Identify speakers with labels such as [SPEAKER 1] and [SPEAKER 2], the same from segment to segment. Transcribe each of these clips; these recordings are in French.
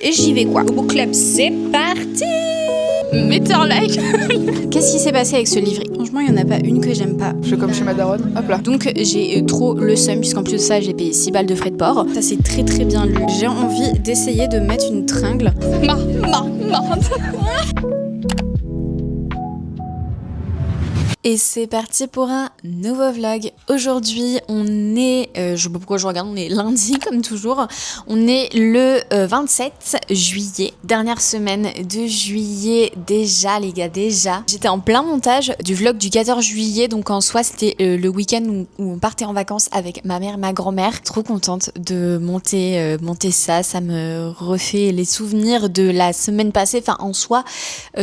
[SPEAKER 1] Et j'y vais quoi. Au book club, c'est parti. Mettez un like. Qu'est-ce qui s'est passé avec ce livre? Franchement, il n'y en a pas une que j'aime pas.
[SPEAKER 2] Je fais comme chez ma daronne, hop là.
[SPEAKER 1] Donc j'ai trop le seum, puisqu'en plus de ça, j'ai payé 6 balles de frais de port. Ça, c'est très très bien lu. J'ai envie d'essayer de mettre une tringle. Et c'est parti pour un nouveau vlog. Aujourd'hui, on est, je sais pas pourquoi je regarde, on est lundi comme toujours. On est le 27 juillet, dernière semaine de juillet déjà les gars, déjà. J'étais en plein montage du vlog du 14 juillet, donc en soi c'était le week-end où on partait en vacances avec ma mère et ma grand-mère. Trop contente de monter ça, ça me refait les souvenirs de la semaine passée. Enfin en soi,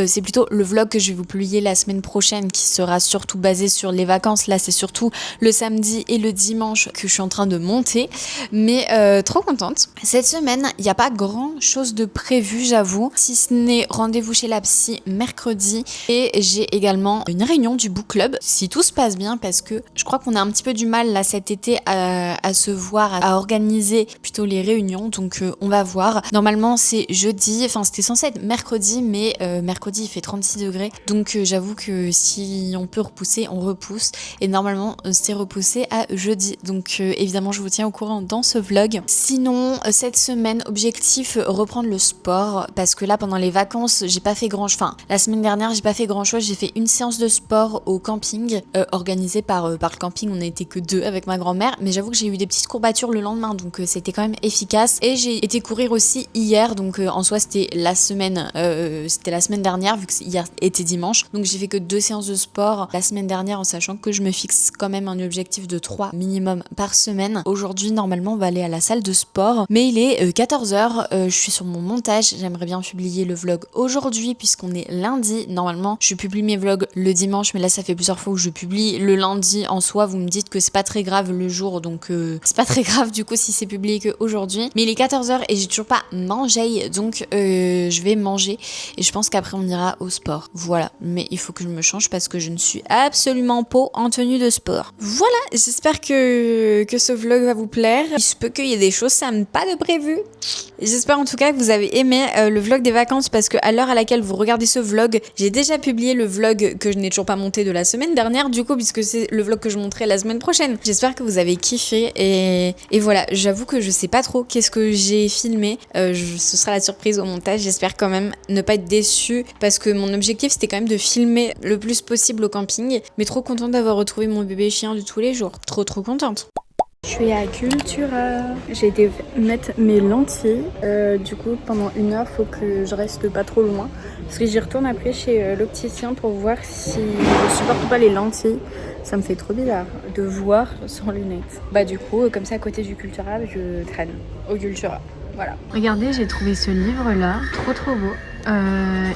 [SPEAKER 1] c'est plutôt le vlog que je vais vous publier la semaine prochaine qui sera surtout basé sur les vacances. Là c'est surtout le samedi et le dimanche que je suis en train de monter, mais trop contente. Cette semaine il n'y a pas grand chose de prévu, j'avoue, si ce n'est rendez-vous chez la psy mercredi, et j'ai également une réunion du book club si tout se passe bien, parce que je crois qu'on a un petit peu du mal là cet été à se voir, à organiser plutôt les réunions, donc on va voir. Normalement c'est jeudi, enfin c'était censé être mercredi, mais mercredi il fait 36 degrés, donc j'avoue que si on peut repousser, on repousse, et normalement c'est repoussé à jeudi, donc évidemment je vous tiens au courant dans ce vlog. Sinon cette semaine, objectif reprendre le sport, parce que là pendant les vacances j'ai pas fait grand chose, enfin la semaine dernière j'ai pas fait grand chose, j'ai fait une séance de sport au camping organisée par le camping, on a été que 2 avec ma grand-mère, mais j'avoue que j'ai eu des petites courbatures le lendemain, donc c'était quand même efficace. Et j'ai été courir aussi hier, donc en soi c'était la semaine dernière, vu que hier était dimanche, donc j'ai fait que 2 séances de sport la semaine dernière, en sachant que je me fixe quand même un objectif de 3 minimum par semaine. Aujourd'hui normalement on va aller à la salle de sport, mais il est 14h, je suis sur mon montage, j'aimerais bien publier le vlog aujourd'hui puisqu'on est lundi. Normalement je publie mes vlogs le dimanche, mais là ça fait plusieurs fois où je publie le lundi. En soi vous me dites que c'est pas très grave le jour, donc c'est pas très grave du coup si c'est publié qu'aujourd'hui, mais il est 14h et j'ai toujours pas mangé, donc je vais manger et je pense qu'après on ira au sport, voilà. Mais il faut que je me change parce que je ne suis absolument pas en tenue de sport. Voilà, j'espère que ce vlog va vous plaire. Il se peut qu'il y ait des choses, ça me pas de prévu. J'espère en tout cas que vous avez aimé le vlog des vacances, parce que à l'heure à laquelle vous regardez ce vlog, j'ai déjà publié le vlog que je n'ai toujours pas monté de la semaine dernière, du coup, puisque c'est le vlog que je montrerai la semaine prochaine. J'espère que vous avez kiffé, et voilà, j'avoue que je sais pas trop qu'est-ce que j'ai filmé, ce sera la surprise au montage. J'espère quand même ne pas être déçue, parce que mon objectif c'était quand même de filmer le plus possible au camping, mais trop contente d'avoir retrouvé mon bébé chien de tous les jours, trop contente. Je suis à Cultura. J'ai été mettre mes lentilles. Du coup, pendant 1 heure, faut que je reste pas trop loin. Parce que j'y retourne après chez l'opticien pour voir si je supporte pas les lentilles. Ça me fait trop bizarre de voir sans lunettes. Bah du coup, comme ça à côté du Cultura, je traîne au Cultura. Voilà. Regardez, j'ai trouvé ce livre là, trop beau.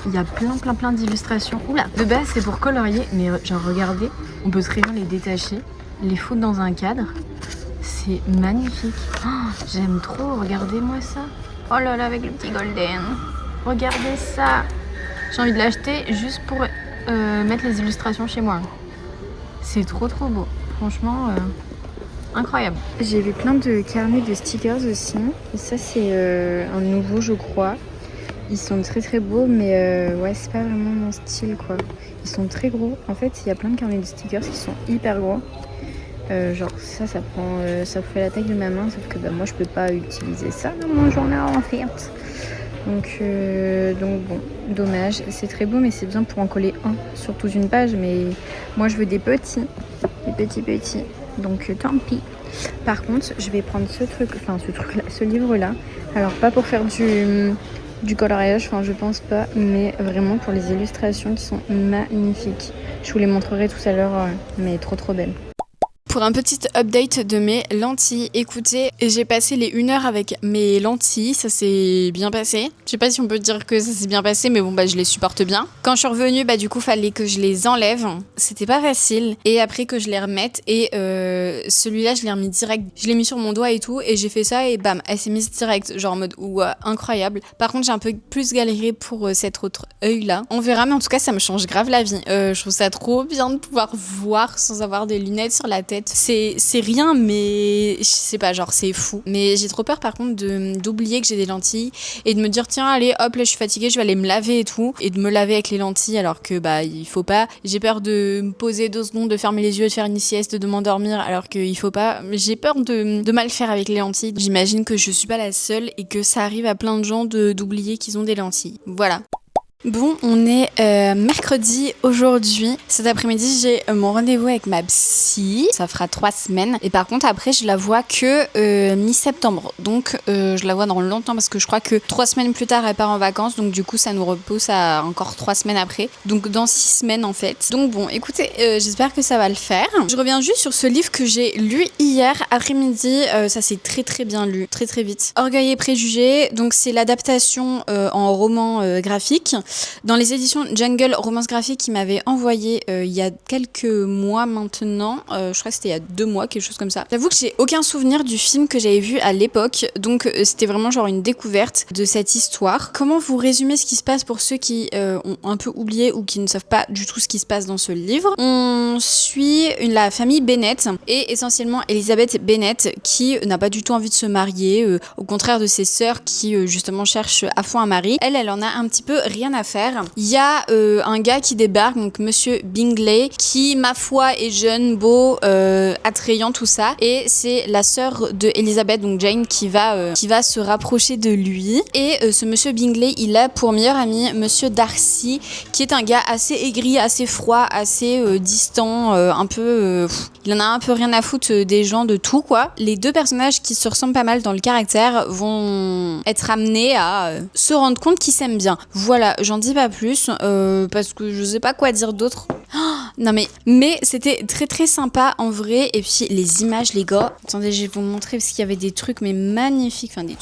[SPEAKER 1] Il y a plein d'illustrations. Oula, de base c'est pour colorier, mais genre regardez, on peut très bien les détacher, les foutre dans un cadre. C'est magnifique. Oh, j'aime trop, regardez-moi ça. Oh là là, avec le petit golden. Regardez ça. J'ai envie de l'acheter juste pour mettre les illustrations chez moi. C'est trop beau. Franchement, incroyable. J'ai vu plein de carnets de stickers aussi. Et ça, c'est un nouveau, je crois. Ils sont très beaux, mais ouais, c'est pas vraiment mon style, quoi. Ils sont très gros. En fait, il y a plein de carnets de stickers qui sont hyper gros. Genre ça prend, ça fait la taille de ma main, sauf que bah, moi je peux pas utiliser ça dans mon journal en fait. Donc bon, dommage. C'est très beau, mais c'est bien pour en coller un sur toute une page. Mais moi je veux des petits. Donc tant pis. Par contre, je vais prendre ce livre-là. Alors pas pour faire du coloriage, enfin je pense pas, mais vraiment pour les illustrations qui sont magnifiques. Je vous les montrerai tout à l'heure, mais trop belles. Pour un petit update de mes lentilles, écoutez, j'ai passé les 1 heure avec mes lentilles, ça s'est bien passé. Je sais pas si on peut dire que ça s'est bien passé, mais bon bah je les supporte bien. Quand je suis revenue, bah du coup fallait que je les enlève, c'était pas facile, et après que je les remette, et celui-là je l'ai remis direct, je l'ai mis sur mon doigt et tout, et j'ai fait ça et bam, elle s'est mise direct, genre en mode ouah, incroyable. Par contre j'ai un peu plus galéré pour cet autre œil là, on verra, mais en tout cas ça me change grave la vie. Je trouve ça trop bien de pouvoir voir sans avoir des lunettes sur la tête. fait. C'est rien, mais je sais pas, genre c'est fou. Mais j'ai trop peur par contre d'oublier que j'ai des lentilles et de me dire tiens allez hop là je suis fatiguée, je vais aller me laver et tout, et de me laver avec les lentilles alors que bah il faut pas. J'ai peur de me poser 2 secondes, de fermer les yeux, de faire une sieste, de m'endormir alors qu'il faut pas. J'ai peur de mal faire avec les lentilles. J'imagine que je suis pas la seule et que ça arrive à plein de gens d'oublier qu'ils ont des lentilles. Voilà. Bon, on est mercredi aujourd'hui. Cet après-midi, j'ai mon rendez-vous avec ma psy. Ça fera 3 semaines. Et par contre, après, je la vois que mi-septembre. Donc, je la vois dans longtemps parce que je crois que 3 semaines plus tard, elle part en vacances. Donc, du coup, ça nous repousse à encore 3 semaines après. Donc, dans 6 semaines, en fait. Donc, bon, écoutez, j'espère que ça va le faire. Je reviens juste sur ce livre que j'ai lu hier après-midi. Ça s'est très, très bien lu. Très, très vite. Orgueil et préjugés. Donc, c'est l'adaptation en roman graphique. Dans les éditions Jungle Romance Graphique qui m'avaient envoyé il y a quelques mois maintenant, je crois que c'était il y a 2 mois, quelque chose comme ça. J'avoue que j'ai aucun souvenir du film que j'avais vu à l'époque, donc c'était vraiment genre une découverte de cette histoire. Comment vous résumer ce qui se passe pour ceux qui ont un peu oublié ou qui ne savent pas du tout ce qui se passe dans ce livre? On suit la famille Bennett et essentiellement Elizabeth Bennett qui n'a pas du tout envie de se marier, au contraire de ses sœurs qui justement cherchent à fond un mari. Elle en a un petit peu rien à faire. Il y a un gars qui débarque, donc Monsieur Bingley, qui ma foi est jeune, beau, attrayant, tout ça, et c'est la sœur de Elizabeth, donc Jane, qui va se rapprocher de lui. Et ce Monsieur Bingley, il a pour meilleur ami Monsieur Darcy, qui est un gars assez aigri, assez froid, assez distant, un peu il en a un peu rien à foutre des gens, de tout quoi. Les 2 personnages qui se ressemblent pas mal dans le caractère vont être amenés à se rendre compte qu'ils s'aiment bien. Voilà, j'en dis pas plus parce que je sais pas quoi dire d'autre. Oh, non mais c'était très très sympa en vrai. Et puis les images, les gars, attendez, je vais vous montrer parce qu'il y avait des trucs mais magnifiques, enfin des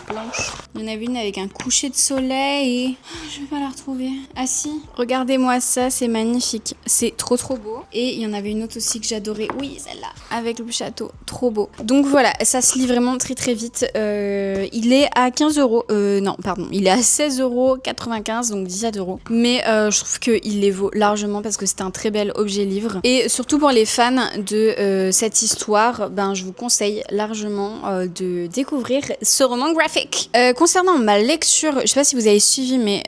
[SPEAKER 1] planches. Il y en avait une avec un coucher de soleil. Je vais pas la retrouver. Ah si, regardez-moi ça, c'est magnifique, c'est trop beau. Et il y en avait une autre aussi que j'adorais, oui celle-là, avec le château, trop beau. Donc voilà, ça se lit vraiment très très vite. Il est à 15€, non pardon, il est à 16,95€, donc 17€. Mais je trouve qu'il les vaut largement parce que c'est un très bel objet livre. Et surtout pour les fans de cette histoire, ben je vous conseille largement de découvrir ce roman graphique. Concernant ma lecture, je sais pas si vous avez suivi, mais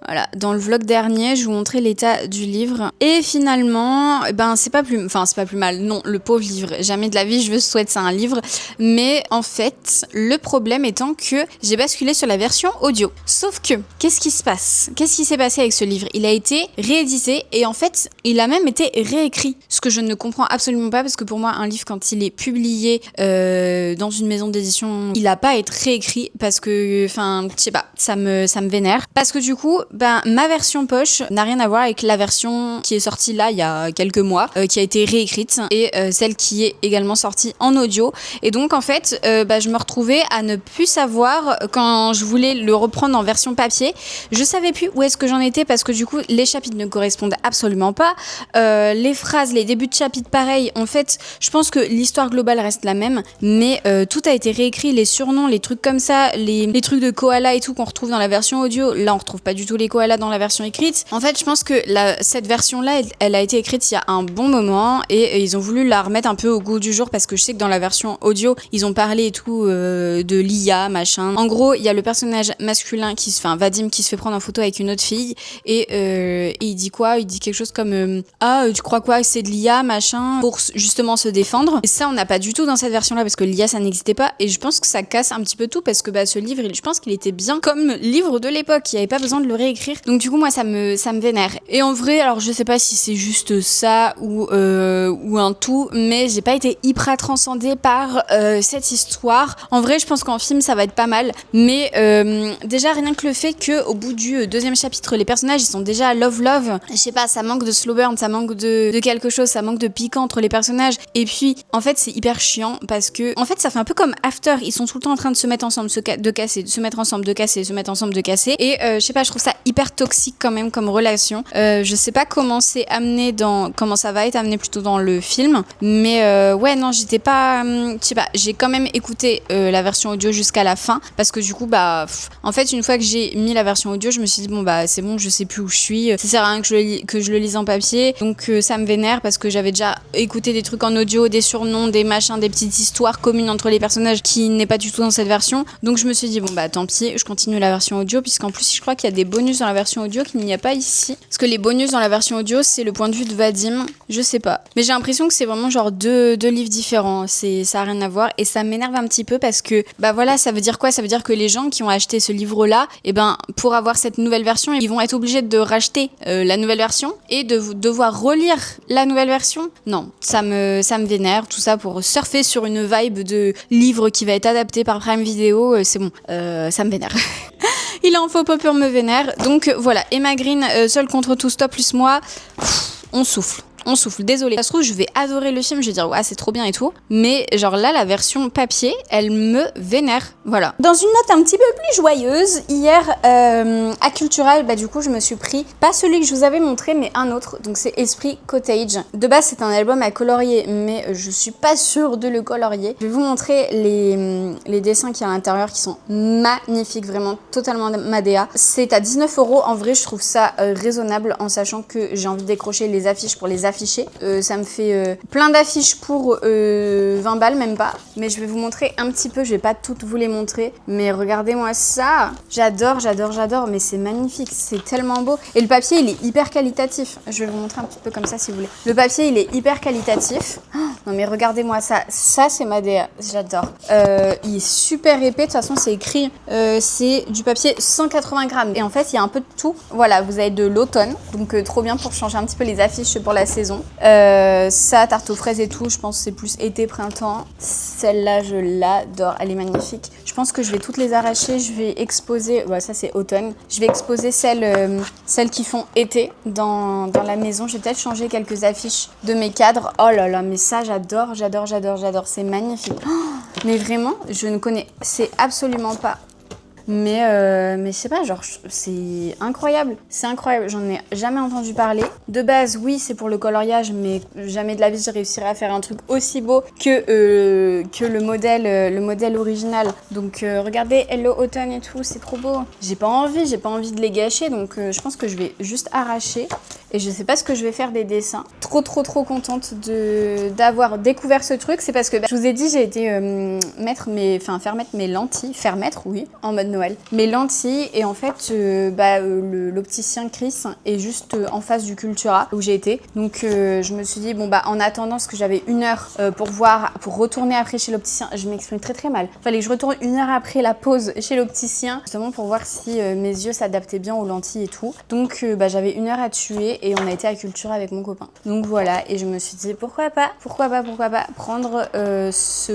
[SPEAKER 1] voilà, dans le vlog dernier, je vous montrais l'état du livre. Et finalement, ben c'est pas plus mal. Non, le pauvre livre, jamais de la vie je veux souhaiter ça un livre. Mais en fait, le problème étant que j'ai basculé sur la version audio. Sauf que, qu'est-ce qui se passe? Qu'est-ce qui s'est passé avec ce livre? Il a été réédité et en fait, il a même été réécrit. Ce que je ne comprends absolument pas parce que pour moi, un livre, quand il est publié dans une maison d'édition, il a pas à être réécrit parce que, enfin, je sais pas, ça me vénère. Parce que du coup, ben, ma version poche n'a rien à voir avec la version qui est sortie là, il y a quelques mois, qui a été réécrite et celle qui est également sortie en audio. Et donc, en fait, je me retrouvais à ne plus savoir quand je voulais le reprendre en version papier. Je savais plus où est-ce que j'en étais parce que du coup, les chapitres ne correspondent absolument pas. Les phrases, les débuts de chapitres, pareil. En fait, je pense que l'histoire globale reste la même, mais tout a été réécrit. Les surnoms, les trucs comme ça, les trucs de koala et tout qu'on retrouve dans la version audio, là, on retrouve pas du tout les koalas dans la version écrite. En fait, je pense que cette version-là, elle a été écrite il y a un bon moment et ils ont voulu la remettre un peu au goût du jour parce que je sais que dans la version audio, ils ont parlé et tout de l'IA, machin. En gros, il y a le personnage masculin Vadim, qui se fait prendre en photo avec une autre fille et il dit quoi? Il dit quelque chose comme tu crois quoi? C'est de l'IA, machin, pour justement se défendre. Et ça, on n'a pas du tout dans cette version-là parce que l'IA, ça n'existait pas et je pense que ça casse un petit peu tout parce que ce livre, je pense qu'il était bien comme livre de l'époque. Il n'y avait pas besoin de le réécrire. Donc du coup, moi, ça me vénère. Et en vrai, alors je sais pas si c'est juste ça ou un tout, mais j'ai pas été hyper transcendée par cette histoire. En vrai, je pense qu'en film, ça va être pas mal. Mais déjà, rien que le fait qu'au bout du 2e chapitre, les personnages, ils sont déjà love. Je sais pas, ça manque de slow burn, ça manque de quelque chose, ça manque de piquant entre les personnages. Et puis, en fait, c'est hyper chiant parce que, en fait, ça fait un peu comme After. Ils sont tout le temps en train de se mettre ensemble, de casser, de se mettre ensemble, de casser, de se mettre ensemble, de casser. Et je sais pas, je trouve ça hyper toxique quand même comme relation. Je sais pas comment ça va être amené plutôt dans le film. Mais ouais, non, j'étais pas, je sais pas, j'ai quand même écouté la version audio jusqu'à la fin parce que du coup, en fait, une fois que j'ai mis la version audio, je me suis dit, bon, c'est bon, je sais plus où je suis. Ça sert à rien que je le lise lise en papier. Donc ça me vénère parce que j'avais déjà écouté des trucs en audio, des surnoms, des machins, des petites histoires communes entre les personnages qui n'est pas du tout dans cette version. Donc je me suis dit bon bah tant pis, je continue la version audio puisqu'en plus je crois qu'il y a des bonus dans la version audio qu'il n'y a pas ici. Parce que les bonus dans la version audio c'est le point de vue de Vadim, je sais pas. Mais j'ai l'impression que c'est vraiment genre deux livres différents, ça a rien à voir et ça m'énerve un petit peu parce que bah voilà, ça veut dire quoi? Ça veut dire que les gens qui ont acheté ce livre là, et ben pour avoir cette nouvelle version, ils vont être obligés de racheter la nouvelle version et de devoir relire la nouvelle version. Non, ça me vénère, tout ça pour surfer sur une vibe de livre qui va être adapté par Prime Video, c'est bon, ça me vénère. Il en faut pas pour me vénère. Donc voilà, Emma Green, seul contre tout, stop plus moi, on souffle. On souffle, désolé. Ça se trouve, je vais adorer le film, je vais dire, ouais, c'est trop bien et tout. Mais genre là, la version papier, elle me vénère. Voilà. Dans une note un petit peu plus joyeuse, hier, à Cultural, bah du coup, je me suis pris, pas celui que je vous avais montré, mais un autre. Donc c'est Esprit Cottage. De base, c'est un album à colorier, mais je suis pas sûre de le colorier. Je vais vous montrer les dessins qu'il y a à l'intérieur qui sont magnifiques, vraiment totalement Madea. C'est à 19 €. En vrai, je trouve ça raisonnable en sachant que j'ai envie de décrocher les affiches pour les afficher. Ça me fait plein d'affiches pour 20 balles, même pas. Mais je vais vous montrer un petit peu, je vais pas toutes vous les montrer. Mais regardez-moi ça. J'adore, j'adore, j'adore. Mais c'est magnifique, c'est tellement beau. Et le papier, il est hyper qualitatif. Je vais vous montrer un petit peu comme ça si vous voulez. Le papier, il est hyper qualitatif. Oh, non mais regardez-moi ça. Ça, c'est Madea. J'adore. Il est super épais. De toute façon, c'est écrit. C'est du papier 180 grammes. Et en fait, il y a un peu de tout. Voilà, vous avez de l'automne. Donc, trop bien pour changer un petit peu les affiches pour la saison. Ça, tarte aux fraises et tout, je pense que c'est plus été, printemps. Celle-là, je l'adore, elle est magnifique. Je pense que je vais toutes les arracher, je vais exposer, bah, ça c'est automne. Je vais exposer celles qui font été dans la maison. Je vais peut-être changer quelques affiches de mes cadres. Oh là là, mais ça j'adore, j'adore, j'adore, j'adore, c'est magnifique. Oh, mais vraiment, je ne connais, c'est absolument pas. Mais je sais pas, genre, c'est incroyable. C'est incroyable, j'en ai jamais entendu parler. De base, oui, c'est pour le coloriage, mais jamais de la vie je réussirais à faire un truc aussi beau que le modèle original. Donc, regardez, Hello Autumn et tout, c'est trop beau. J'ai pas envie de les gâcher, donc je pense que je vais juste arracher. Et je sais pas ce que je vais faire des dessins. Trop contente d'avoir découvert ce truc. C'est parce que, je vous ai dit, j'ai été faire mettre mes lentilles. Faire mettre, oui, en mode Noël. Mes lentilles. Et en fait, l'opticien Chris est juste en face du Cultura où j'ai été. Donc, je me suis dit, bon, bah, en attendant, parce que j'avais 1 heure pour retourner après chez l'opticien. Je m'exprime très mal. Fallait que je retourne 1 heure après la pause chez l'opticien. Justement pour voir si mes yeux s'adaptaient bien aux lentilles et tout. Donc, j'avais 1 heure à tuer. Et on a été à Cultura avec mon copain. Donc voilà, et je me suis dit pourquoi pas prendre ce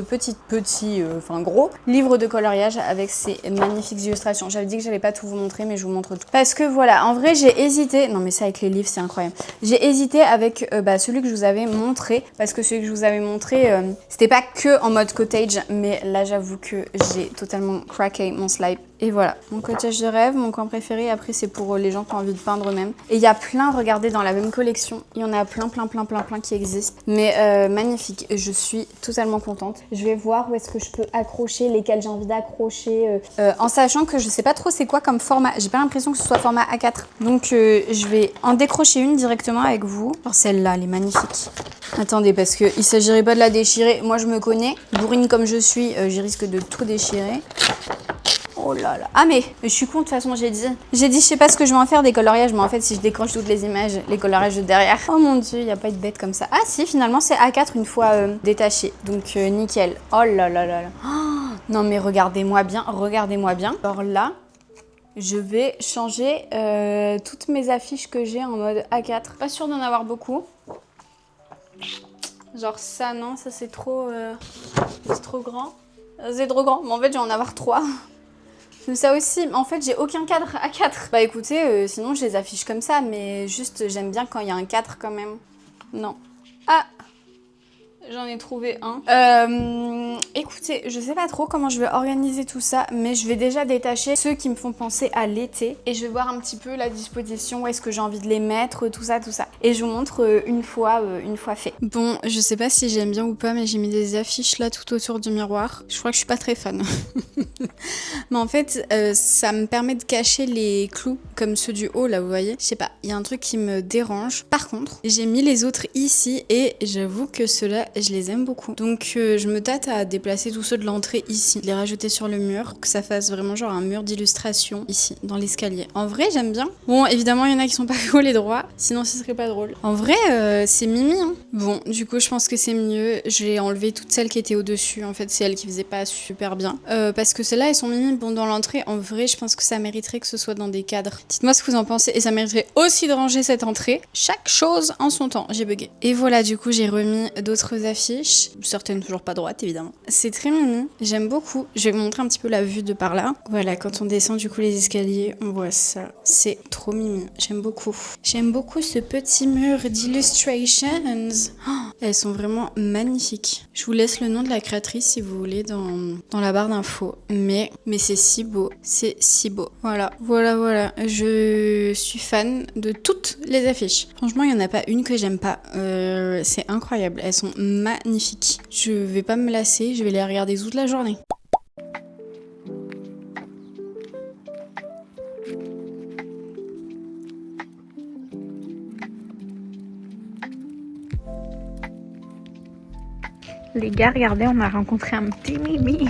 [SPEAKER 1] gros livre de coloriage avec ces magnifiques illustrations. J'avais dit que j'allais pas tout vous montrer, mais je vous montre tout. Parce que voilà, en vrai j'ai hésité, non mais ça avec les livres c'est incroyable. J'ai hésité avec celui que je vous avais montré, parce que celui que je vous avais montré, c'était pas que en mode cottage, mais là j'avoue que j'ai totalement craqué mon slide. Et voilà, mon cottage de rêve, mon coin préféré. Après, c'est pour les gens qui ont envie de peindre eux-mêmes. Et il y a plein, regardez, dans la même collection. Il y en a plein qui existent. Mais magnifique, je suis totalement contente. Je vais voir où est-ce que je peux accrocher, lesquels j'ai envie d'accrocher. En sachant que je sais pas trop c'est quoi comme format. J'ai pas l'impression que ce soit format A4. Donc, je vais en décrocher une directement avec vous. Alors, celle-là, elle est magnifique. Attendez, parce qu'il s'agirait pas de la déchirer. Moi, je me connais. Bourrine comme je suis, j'y risque de tout déchirer. Oh là là. Ah mais je suis con de toute façon, j'ai dit, je sais pas ce que je vais en faire des coloriages, mais en fait si je décroche toutes les images, les coloriages de derrière. Oh mon dieu, il n'y a pas de bête comme ça. Ah si, finalement c'est A4 une fois détaché. Donc nickel. Oh là là là là. Oh, non mais regardez-moi bien, regardez-moi bien. Alors là, je vais changer toutes mes affiches que j'ai en mode A4. Pas sûre d'en avoir beaucoup. Genre ça, non, ça c'est trop grand. C'est trop grand, mais en fait je vais en avoir 3. Ça aussi, en fait j'ai aucun cadre A4. Bah écoutez, sinon je les affiche comme ça, mais juste j'aime bien quand il y a un cadre quand même. Non. Ah,
[SPEAKER 2] J'en ai trouvé un. Écoutez, je sais pas trop comment je vais organiser tout ça, mais je vais déjà détacher ceux qui me font penser à l'été. Et je vais voir un petit peu la disposition, où est-ce que j'ai envie de les mettre, tout ça. Et je vous montre une fois fait. Bon, je sais pas si j'aime bien ou pas, mais j'ai mis des affiches là tout autour du miroir. Je crois que je suis pas très fan. Mais en fait, ça me permet de cacher les clous, comme ceux du haut là, vous voyez. Je sais pas, il y a un truc qui me dérange. Par contre, j'ai mis les autres ici et j'avoue que ceux-là, je les aime beaucoup. Donc je me tâte à déplacer tous ceux de l'entrée ici, les rajouter sur le mur, pour que ça fasse vraiment genre un mur d'illustration ici, dans l'escalier. En vrai, j'aime bien. Bon, évidemment, il y en a qui sont pas collés droit, sinon ce serait pas drôle. En vrai, c'est mimi, hein. Bon, du coup, je pense que c'est mieux. J'ai enlevé toutes celles qui étaient au-dessus. En fait, c'est elles qui faisaient pas super bien. Parce que celles-là, elles sont mimi. Bon, dans l'entrée, en vrai, je pense que ça mériterait que ce soit dans des cadres. Dites-moi ce que vous en pensez. Et ça mériterait aussi de ranger cette entrée. Chaque chose en son temps. J'ai bugué. Et voilà, du coup, j'ai remis d'autres affiches. Certaines toujours pas droites, évidemment. C'est très mimi. J'aime beaucoup. Je vais vous montrer un petit peu la vue de par là. Voilà, quand on descend du coup les escaliers, on voit ça. C'est trop mimi. J'aime beaucoup. J'aime beaucoup ce petit mur d'illustrations. Oh, elles sont vraiment magnifiques. Je vous laisse le nom de la créatrice si vous voulez dans la barre d'infos. Mais c'est si beau. C'est si beau. Voilà. Je suis fan de toutes les affiches. Franchement, il n'y en a pas une que j'aime pas. C'est incroyable. Elles sont magnifiques. Je vais pas me lasser. Je vais les regarder toute la journée.
[SPEAKER 3] Les gars, regardez, on a rencontré un petit Mimi.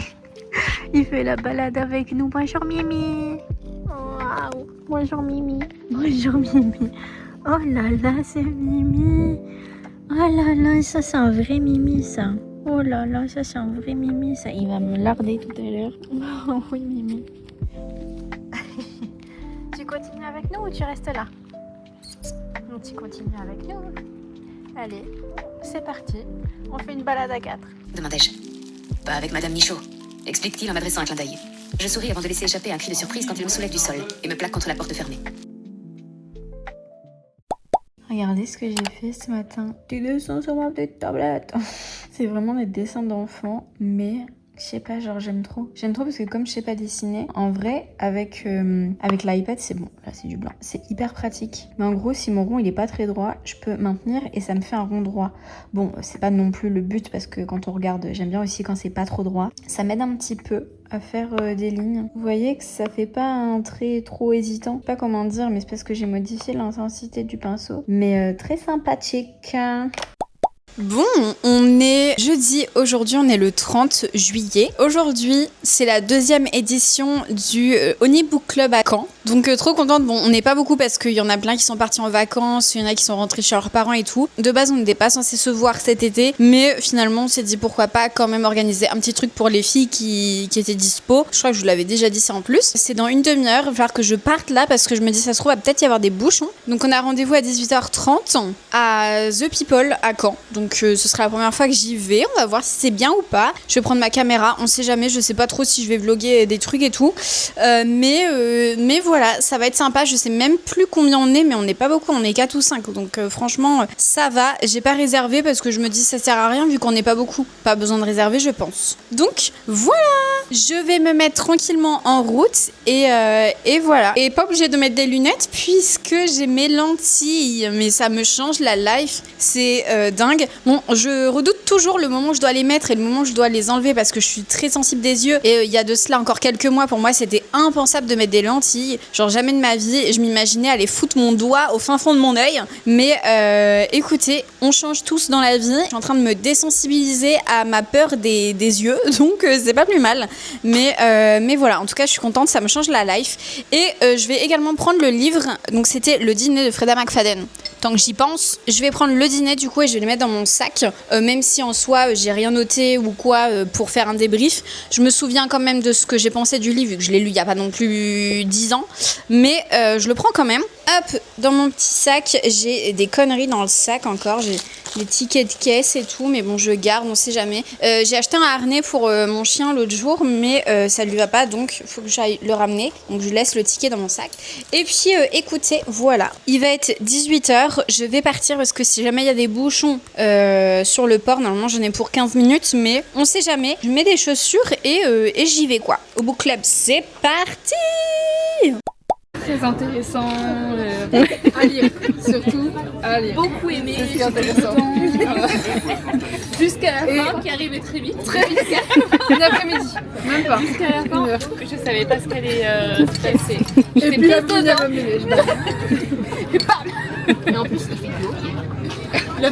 [SPEAKER 3] Il fait la balade avec nous. Bonjour Mimi. Waouh. Bonjour Mimi. Bonjour Mimi. Oh là là, c'est Mimi. Oh là là, ça c'est un vrai Mimi ça. Oh là là, ça c'est un vrai Mimi ça. Il va me larder tout à l'heure. Oh oui Mimi. Tu continues avec nous ou tu restes là? Tu continues avec nous. Allez, c'est parti. On fait une balade à 4.
[SPEAKER 4] Demandai-je. Pas avec Madame Michaud, explique-t-il en m'adressant un clin d'œil. Je souris avant de laisser échapper un cri de surprise quand il me soulève du sol et me plaque contre la porte fermée.
[SPEAKER 3] Regardez ce que j'ai fait ce matin. Des dessins sur ma petite tablette. C'est vraiment des dessins d'enfants, mais je sais pas, genre j'aime trop. J'aime trop parce que comme je sais pas dessiner, en vrai, avec l'iPad, c'est bon. Là, c'est du blanc. C'est hyper pratique. Mais en gros, si mon rond, il est pas très droit, je peux maintenir et ça me fait un rond droit. Bon, c'est pas non plus le but parce que quand on regarde, j'aime bien aussi quand c'est pas trop droit. Ça m'aide un petit peu à faire des lignes. Vous voyez que ça fait pas un trait trop hésitant. Je sais pas comment dire, mais c'est parce que j'ai modifié l'intensité du pinceau. Mais très sympathique.
[SPEAKER 2] Bon, on est jeudi, aujourd'hui on est le 30 juillet. Aujourd'hui, c'est la deuxième édition du Oni Book Club à Caen. Donc trop contente, bon on n'est pas beaucoup parce qu'il y en a plein qui sont partis en vacances, il y en a qui sont rentrés chez leurs parents et tout. De base on n'était pas censé se voir cet été, mais finalement on s'est dit pourquoi pas quand même organiser un petit truc pour les filles qui étaient dispo. Je crois que je vous l'avais déjà dit ça en plus. C'est dans une demi-heure, il va falloir que je parte là parce que je me dis ça se trouve il va peut-être y avoir des bouchons. Donc on a rendez-vous à 18h30 à The People à Caen. Donc ce sera la première fois que j'y vais, on va voir si c'est bien ou pas. Je vais prendre ma caméra, on sait jamais, je sais pas trop si je vais vlogger des trucs et tout. Mais voilà, ça va être sympa, je sais même plus combien on est, mais on n'est pas beaucoup, on est 4 ou 5. Donc franchement, ça va. J'ai pas réservé parce que je me dis ça sert à rien vu qu'on n'est pas beaucoup. Pas besoin de réserver, je pense. Donc voilà, je vais me mettre tranquillement en route et voilà. Et pas obligée de mettre des lunettes puisque j'ai mes lentilles, mais ça me change la life, c'est dingue. Bon, je redoute toujours le moment où je dois les mettre et le moment où je dois les enlever parce que je suis très sensible des yeux. Et il y a de cela encore quelques mois, pour moi, c'était impensable de mettre des lentilles. Genre jamais de ma vie, je m'imaginais aller foutre mon doigt au fin fond de mon œil. Mais écoutez, on change tous dans la vie. Je suis en train de me désensibiliser à ma peur des yeux, donc c'est pas plus mal. Mais voilà, en tout cas, je suis contente, ça me change la life. Et je vais également prendre le livre. Donc c'était Le dîner de Freda McFadden. Tant que j'y pense, je vais prendre le dîner du coup et je vais le mettre dans mon sac, même si en soi j'ai rien noté ou quoi pour faire un débrief. Je me souviens quand même de ce que j'ai pensé du livre vu que je l'ai lu il y a pas non plus 10 ans, mais je le prends quand même. Hop, dans mon petit sac, j'ai des conneries dans le sac encore. J'ai des tickets de caisse et tout, mais bon, je garde, on sait jamais. J'ai acheté un harnais pour mon chien l'autre jour, mais ça lui va pas, donc il faut que j'aille le ramener. Donc je laisse le ticket dans mon sac. Et puis écoutez, voilà, il va être 18h. Je vais partir parce que si jamais il y a des bouchons sur le port, normalement j'en ai pour 15 minutes, mais on sait jamais. Je mets des chaussures et j'y vais quoi. Au book club, c'est parti!
[SPEAKER 5] Très intéressant à lire, surtout à lire. Beaucoup aimé, c'est ce qui est intéressant. Jusqu'à la fin, qui arrivait très vite. Une après-midi, même pas. Jusqu'à la fin, je savais pas ce qu'allait se passer. Et puis la première et bam. Et en plus, il fait du hockey.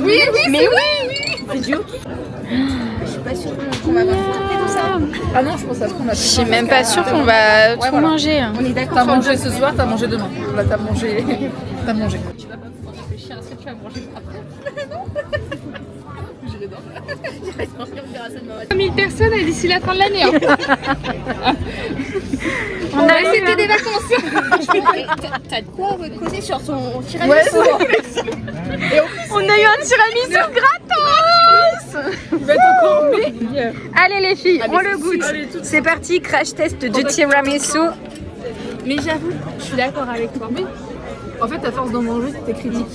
[SPEAKER 5] Oui, mais oui. Il fait du hockey. Je suis pas sûre qu'on va manger tout ça. Ah non, je pense à ce qu'on a.
[SPEAKER 2] Je suis même pas sûre qu'on va tout manger.
[SPEAKER 5] On est d'accord. T'as mangé ce soir, t'as mangé demain. Là, t'as mangé. Tu vas pas pouvoir réfléchir à ce que tu vas manger après. J'irai dormir. 1000 personnes d'ici la fin de l'année. C'était des vacances. T'as de quoi causer sur son tiramisu.
[SPEAKER 2] On a eu un tiramisu gratos.
[SPEAKER 5] Il va être encore meilleur.
[SPEAKER 2] Allez les filles, on le goûte. C'est parti, crash test de tiramisu.
[SPEAKER 5] Mais j'avoue, je suis d'accord avec toi. Mais en fait, à force d'en manger, t'es critique.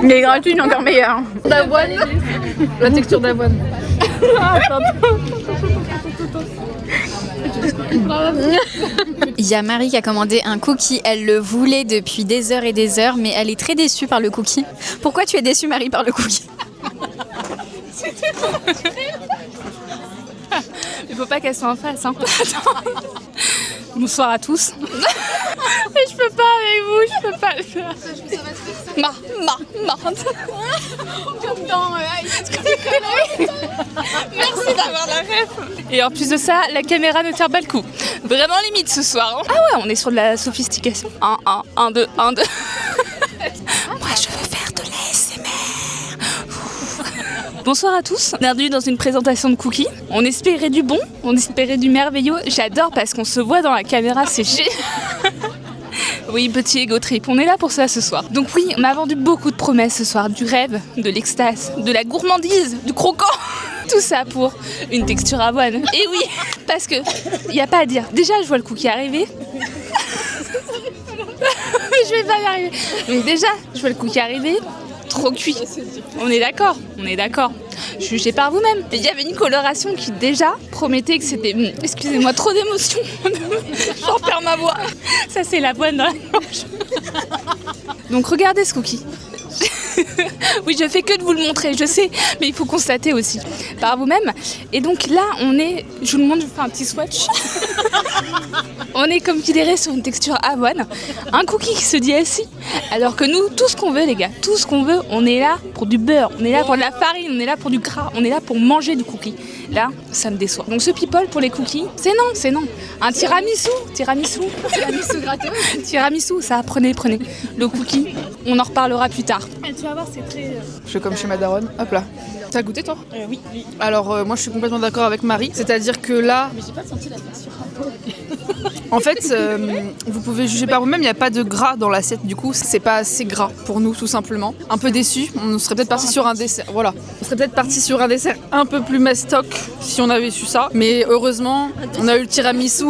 [SPEAKER 2] Il est gratuit, il est encore meilleur.
[SPEAKER 5] D'avoine. La texture d'avoine.
[SPEAKER 1] Il y a Marie qui a commandé un cookie. Elle le voulait depuis des heures et des heures, mais elle est très déçue par le cookie. Pourquoi tu es déçue, Marie, par le cookie?
[SPEAKER 5] Il faut pas qu'elle soit en face. Hein. Bonsoir à tous. Mais je peux pas avec vous, je peux pas le faire. Comme dans Merci d'avoir la ref. Et en plus de ça, la caméra ne tire pas le coup. Vraiment limite ce soir. Hein. Ah ouais, on est sur de la sophistication. 1, 2, 1, 2. Moi, je veux faire de l'ASMR. Bonsoir à tous, bienvenue dans une présentation de cookies. On espérait du bon, on espérait du merveilleux. J'adore parce qu'on se voit dans la caméra, c'est génial. Oui, petit ego trip, on est là pour ça ce soir. Donc oui, on m'a vendu beaucoup de promesses ce soir, du rêve, de l'extase, de la gourmandise, du croquant. Tout ça pour une texture avoine. Et oui, parce que y a pas à dire. Déjà, je vois le cookie arriver. Je vais pas y arriver. Donc déjà, je vois le cookie arriver. Trop cuit. On est d'accord, on est d'accord. Jugez par vous-même. Il y avait une coloration qui déjà promettait que c'était... Excusez-moi, trop d'émotion. J'en perds ma voix. Ça, c'est l'avoine dans la gorge. Donc regardez ce cookie. Oui, je fais que de vous le montrer, je sais, mais il faut constater aussi par vous-même. Et donc là, on est... Je vous le montre, je vous fais un petit swatch. On est comme sidéré sur une texture avoine. Un cookie qui se dit assis. Alors que nous, tout ce qu'on veut, les gars, tout ce qu'on veut, on est là pour du beurre, on est là pour de la farine, on est là pour du gras, on est là pour manger du cookie. Là, ça me déçoit. Donc ce people pour les cookies, c'est non. Un tiramisu gratteux. Tiramisu, ça, prenez. Le cookie, on en reparlera plus tard. Et tu vas voir, c'est très...
[SPEAKER 6] Je fais comme chez ma daronne. Hop là. T'as goûté toi?
[SPEAKER 5] Oui.
[SPEAKER 6] Alors moi je suis complètement d'accord avec Marie. C'est-à-dire que là...
[SPEAKER 5] Mais j'ai pas senti la texture.
[SPEAKER 6] En fait, vous pouvez juger par vous-même, il n'y a pas de gras dans l'assiette, du coup, c'est pas assez gras pour nous, tout simplement. Un peu déçus, on serait peut-être parti sur un dessert, voilà. On serait peut-être parti sur un dessert un peu plus mastoc si on avait su ça. Mais heureusement, on a eu le tiramisu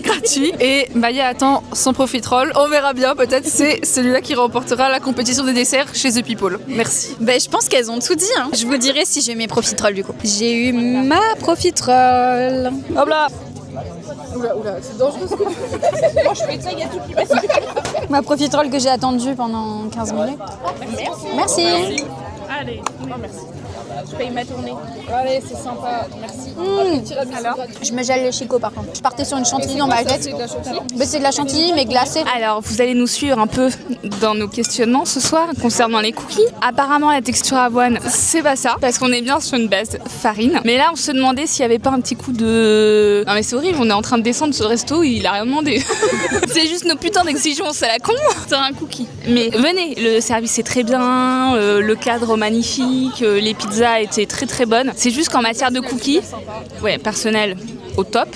[SPEAKER 6] gratuit et Maya attend son profiterole. On verra bien, peut-être c'est celui-là qui remportera la compétition des desserts chez The People. Merci.
[SPEAKER 2] Ben, je pense qu'elles ont tout dit. Hein. Je vous dirai si j'ai mes profiteroles du coup. J'ai eu ma profiterole.
[SPEAKER 6] Hop là.
[SPEAKER 5] Oula, c'est dangereux ce que tu fais. Moi je fais ça, il y a tout qui passe.
[SPEAKER 2] Ma profiterole que j'ai attendue pendant 15 minutes. Merci.
[SPEAKER 5] Allez, merci. Je paye ma tournée. Allez, c'est sympa, merci.
[SPEAKER 2] Alors, je me gèle les chicots par contre. Je partais sur une chantilly dans ma tête.
[SPEAKER 5] C'est de la chantilly.
[SPEAKER 2] Mais c'est de la chantilly mais glacée.
[SPEAKER 5] Alors, vous allez nous suivre un peu dans nos questionnements ce soir concernant les cookies. Apparemment, la texture avoine, c'est pas ça, parce qu'on est bien sur une base farine. Mais là, on se demandait s'il y avait pas un petit coup de... Non mais c'est horrible, on est en train de descendre ce resto, il a rien demandé. C'est juste nos putains d'exigences à la con. C'est un cookie. Mais venez, le service est très bien, le cadre magnifique, les pizzas étaient très très bonnes. C'est juste qu'en matière de cookies, ouais, personnel au top.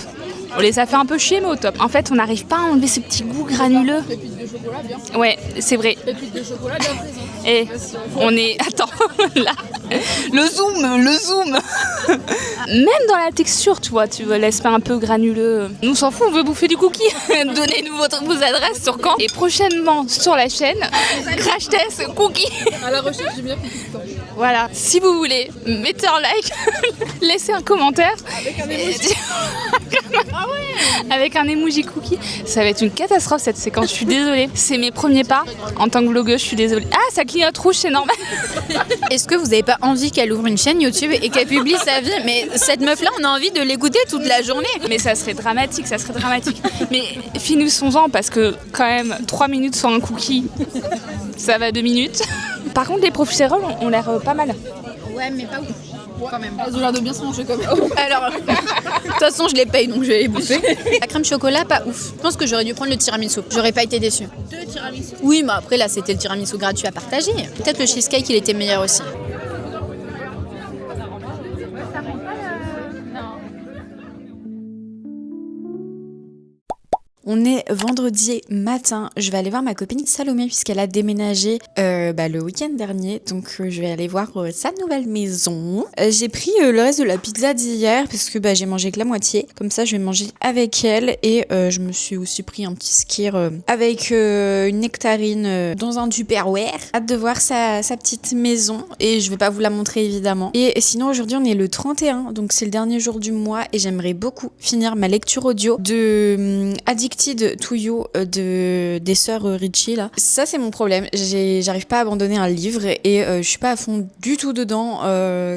[SPEAKER 5] Ça fait un peu chier, mais au top. En fait, on n'arrive pas à enlever ce petit goût granuleux.
[SPEAKER 6] Pépite de chocolat, bien.
[SPEAKER 5] Ouais, c'est vrai.
[SPEAKER 6] Pépite de chocolat, bien présent.
[SPEAKER 5] Et on est... Attends, là. Le zoom. Même dans la texture, tu vois, l'aspect un peu granuleux. Nous, on s'en fout, on veut bouffer du cookie. Donnez-nous vos adresses sur Caen. Et prochainement, sur la chaîne, Crash Test Cookie.
[SPEAKER 6] À la recherche du meilleur cookie de Caen.
[SPEAKER 5] Voilà, si vous voulez, mettez un like, laissez un commentaire.
[SPEAKER 6] Avec un emoji.
[SPEAKER 5] Avec un emoji cookie. Ça va être une catastrophe cette séquence, je suis désolée. C'est mes premiers pas en tant que blogueuse, je suis désolée. Ah, ça clignote rouge, c'est normal.
[SPEAKER 2] Est-ce que vous n'avez pas envie qu'elle ouvre une chaîne YouTube et qu'elle publie sa vie? Mais cette meuf-là, on a envie de l'écouter toute la journée.
[SPEAKER 5] Mais ça serait dramatique. Mais finissons-en parce que quand même, 3 minutes sur un cookie, ça va 2 minutes. Par contre, les profiteroles ont l'air pas mal.
[SPEAKER 2] Ouais, mais pas ouf. Quand même.
[SPEAKER 6] Elles ont l'air de bien se manger quand même.
[SPEAKER 2] Alors, de toute façon, je les paye, donc je vais les bouffer. La crème chocolat, pas ouf. Je pense que j'aurais dû prendre le tiramisu. J'aurais pas été déçue. 2 tiramisu? Oui, mais après, là, c'était le tiramisu gratuit à partager. Peut-être le cheesecake, il était meilleur aussi.
[SPEAKER 1] On est vendredi matin, je vais aller voir ma copine Salomé puisqu'elle a déménagé le week-end dernier, donc je vais aller voir sa nouvelle maison. J'ai pris le reste de la pizza d'hier parce que j'ai mangé que la moitié, comme ça je vais manger avec elle et je me suis aussi pris un petit skyr avec une nectarine dans un Tupperware. Hâte de voir sa petite maison et je vais pas vous la montrer évidemment. Et sinon aujourd'hui on est le 31, donc c'est le dernier jour du mois et j'aimerais beaucoup finir ma lecture audio de Addicted to You des sœurs Ritchie là. Ça c'est mon problème, j'arrive pas à abandonner un livre et je suis pas à fond du tout dedans.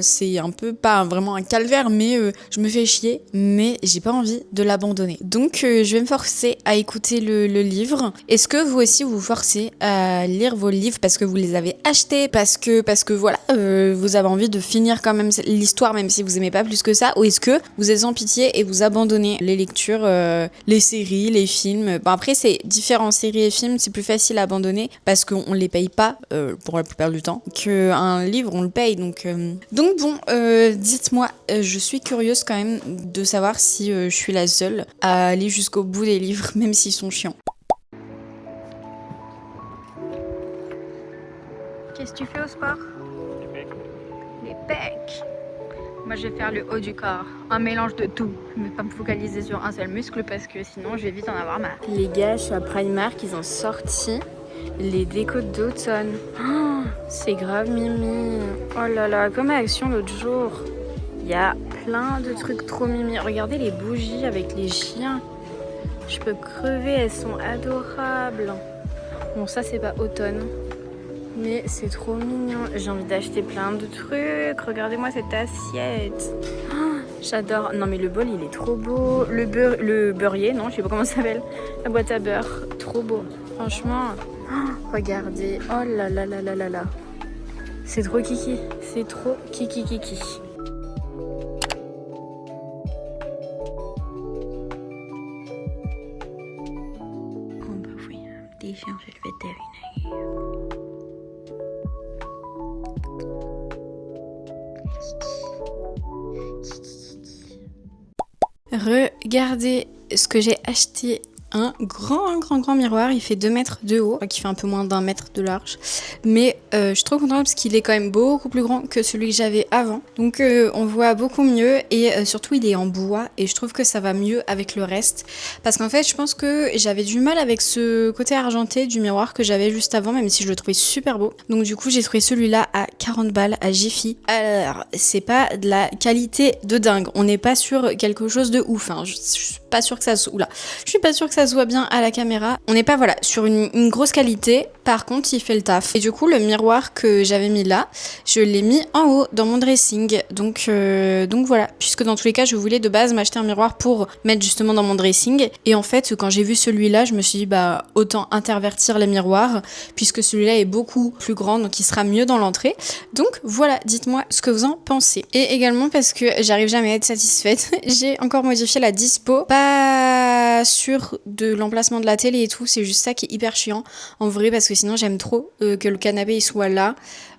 [SPEAKER 1] C'est un peu pas vraiment un calvaire mais je me fais chier, mais j'ai pas envie de l'abandonner. Donc je vais me forcer à écouter le livre. Est-ce que vous aussi vous forcez à lire vos livres parce que vous les avez achetés, parce que voilà, vous avez envie de finir quand même l'histoire même si vous aimez pas plus que ça, ou est-ce que vous êtes en pitié et vous abandonnez les lectures, les séries, les films? Bon après c'est différents séries et films, c'est plus facile à abandonner parce qu'on les paye pas pour la plupart du temps, qu'un livre on le paye, donc bon, dites-moi, je suis curieuse quand même de savoir si je suis la seule à aller jusqu'au bout des livres même s'ils sont chiants.
[SPEAKER 3] Qu'est-ce que tu fais au sport? Les pecs. Moi je vais faire le haut du corps, un mélange de tout. Je ne vais pas me focaliser sur un seul muscle parce que sinon je vais vite en avoir marre. Les gars, je suis à Primark, ils ont sorti les décos d'automne. Oh, c'est grave mimi. Oh là là, comme à Action l'autre jour. Il y a plein de trucs trop mimi. Regardez les bougies avec les chiens. Je peux crever, elles sont adorables. Bon ça c'est pas automne. Mais c'est trop mignon. J'ai envie d'acheter plein de trucs. Regardez-moi cette assiette. Oh, j'adore. Non mais le bol il est trop beau. Le beurrier, non, je sais pas comment ça s'appelle. La boîte à beurre, trop beau. Franchement, oh, regardez. Oh là là là là là là. C'est trop kiki. C'est trop kiki kiki. Oh bah oui, déjà chez le vétérinaire.
[SPEAKER 1] Regardez ce que j'ai acheté. Un grand miroir, il fait 2 mètres de haut, qui fait un peu moins d'1 mètre de large, mais je suis trop contente parce qu'il est quand même beaucoup plus grand que celui que j'avais avant, donc on voit beaucoup mieux et surtout il est en bois et je trouve que ça va mieux avec le reste, parce qu'en fait je pense que j'avais du mal avec ce côté argenté du miroir que j'avais juste avant, même si je le trouvais super beau, donc du coup j'ai trouvé celui-là à 40 balles à Jiffy. Alors c'est pas de la qualité de dingue, on n'est pas sur quelque chose de ouf, hein. Je suis pas sûre que ça soit... Oula, je suis pas sûre que ça se voit bien à la caméra. On n'est pas sur une grosse qualité. Par contre, il fait le taf. Et du coup, le miroir que j'avais mis là, je l'ai mis en haut dans mon dressing. Donc voilà. Puisque dans tous les cas, je voulais de base m'acheter un miroir pour mettre justement dans mon dressing. Et en fait, quand j'ai vu celui-là, je me suis dit, autant intervertir les miroirs. Puisque celui-là est beaucoup plus grand, donc il sera mieux dans l'entrée. Donc voilà, dites-moi ce que vous en pensez. Et également parce que j'arrive jamais à être satisfaite, j'ai encore modifié la dispo. Pas sûr de l'emplacement de la télé et tout, c'est juste ça qui est hyper chiant en vrai, parce que sinon j'aime trop que le canapé il soit là.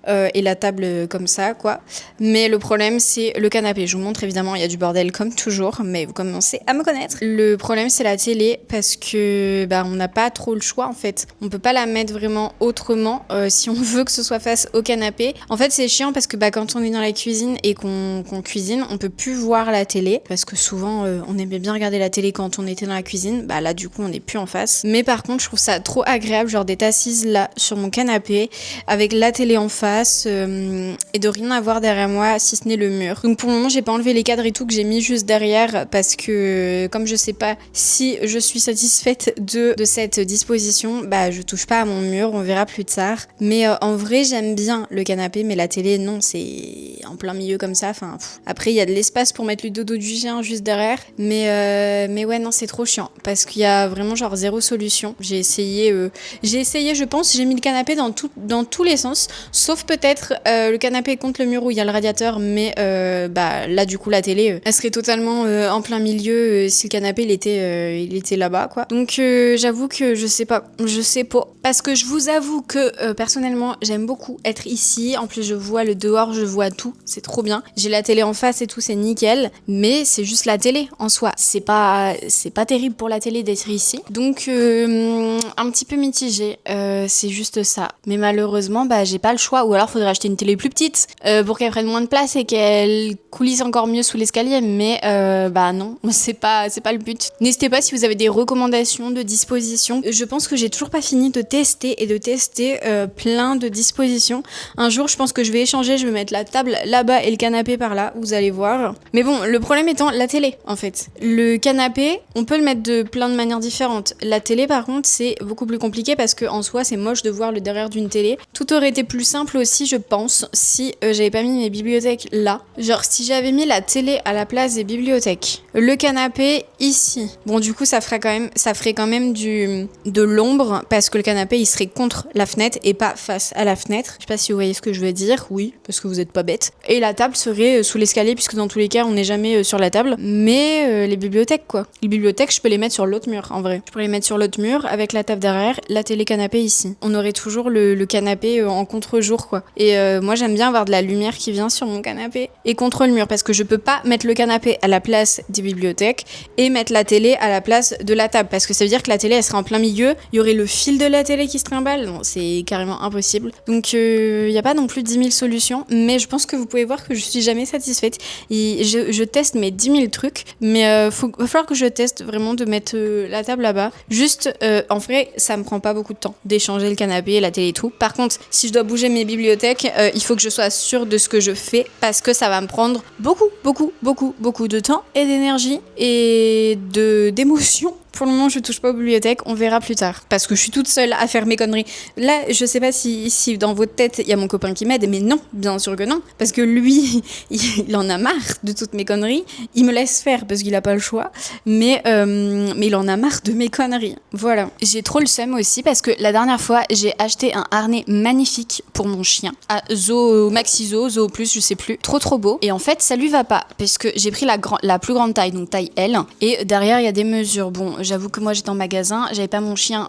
[SPEAKER 2] et la table comme ça, quoi. Mais le problème, c'est le canapé. Je vous montre, évidemment, il y a du bordel comme toujours, mais vous commencez à me connaître. Le problème, c'est la télé parce que on n'a pas trop le choix, en fait. On peut pas la mettre vraiment autrement si on veut que ce soit face au canapé. En fait, c'est chiant parce que quand on est dans la cuisine et qu'on cuisine, on peut plus voir la télé parce que souvent, on aimait bien regarder la télé quand on était dans la cuisine. Là, du coup, on n'est plus en face. Mais par contre, je trouve ça trop agréable, genre d'être assise là sur mon canapé avec la télé en face et de rien avoir derrière moi si ce n'est le mur. Donc pour le moment, j'ai pas enlevé les cadres et tout que j'ai mis juste derrière parce que comme je sais pas si je suis satisfaite de cette disposition, je touche pas à mon mur, on verra plus tard. Mais en vrai, j'aime bien le canapé, mais la télé, non, c'est en plein milieu comme ça. Après, il y a de l'espace pour mettre le dodo du chien juste derrière, mais ouais, non, c'est trop chiant parce qu'il y a vraiment genre zéro solution. J'ai essayé, je pense, j'ai mis le canapé dans tous les sens, sauf peut-être le canapé contre le mur où il y a le radiateur, mais là du coup la télé, elle serait totalement en plein milieu si le canapé il était là-bas, quoi. Donc j'avoue que je sais pas, parce que je vous avoue que personnellement j'aime beaucoup être ici. En plus je vois le dehors, je vois tout, c'est trop bien. J'ai la télé en face et tout, c'est nickel, mais c'est juste la télé en soi. C'est pas terrible pour la télé d'être ici. Donc un petit peu mitigé, c'est juste ça. Mais malheureusement, j'ai pas le choix. Ou alors faudrait acheter une télé plus petite pour qu'elle prenne moins de place et qu'elle coulisse encore mieux sous l'escalier. Mais non, c'est pas le but. N'hésitez pas si vous avez des recommandations de dispositions. Je pense que j'ai toujours pas fini de tester plein de dispositions. Un jour, je pense que je vais échanger. Je vais mettre la table là-bas et le canapé par là. Vous allez voir. Mais bon, le problème étant la télé, en fait. Le canapé, on peut le mettre de plein de manières différentes. La télé, par contre, c'est beaucoup plus compliqué parce que en soi, c'est moche de voir le derrière d'une télé. Tout aurait été plus simple aussi, je pense, si j'avais pas mis mes bibliothèques là. Genre, si j'avais mis la télé à la place des bibliothèques, le canapé ici. Bon, du coup, ça ferait quand même de l'ombre parce que le canapé, il serait contre la fenêtre et pas face à la fenêtre. Je sais pas si vous voyez ce que je veux dire. Oui, parce que vous êtes pas bête. Et la table serait sous l'escalier puisque dans tous les cas, on n'est jamais sur la table. Mais les bibliothèques, quoi. Les bibliothèques, je peux les mettre sur l'autre mur, en vrai. Je pourrais les mettre sur l'autre mur avec la table derrière, la télé canapé ici. On aurait toujours le canapé en contre-jour, quoi. Et moi, j'aime bien avoir de la lumière qui vient sur mon canapé et contre le mur parce que je peux pas mettre le canapé à la place des bibliothèques et mettre la télé à la place de la table parce que ça veut dire que la télé, elle serait en plein milieu. Il y aurait le fil de la télé qui se trimballe. Non, c'est carrément impossible. Donc, il y a pas non plus 10 000 solutions, mais je pense que vous pouvez voir que je suis jamais satisfaite. Et je teste mes 10 000 trucs, mais va falloir que je teste vraiment de mettre la table là-bas. Juste, en vrai, ça me prend pas beaucoup de temps d'échanger le canapé, la télé et tout. Par contre, si je dois bouger mes bibliothèques, il faut que je sois sûre de ce que je fais parce que ça va me prendre beaucoup de temps et d'énergie et d'émotion. Pour le moment, je touche pas aux bibliothèques, on verra plus tard. Parce que je suis toute seule à faire mes conneries. Là, je sais pas si dans votre tête, il y a mon copain qui m'aide, mais non, bien sûr que non. Parce que lui, il en a marre de toutes mes conneries. Il me laisse faire parce qu'il a pas le choix. Mais il en a marre de mes conneries. Voilà. J'ai trop le seum aussi parce que la dernière fois, j'ai acheté un harnais magnifique pour mon chien. À Maxi Zoo Plus, je sais plus. Trop beau. Et en fait, ça lui va pas. Parce que j'ai pris la plus grande taille, donc taille L. Et derrière, il y a des mesures. Bon, j'avoue que moi j'étais en magasin, j'avais pas mon chien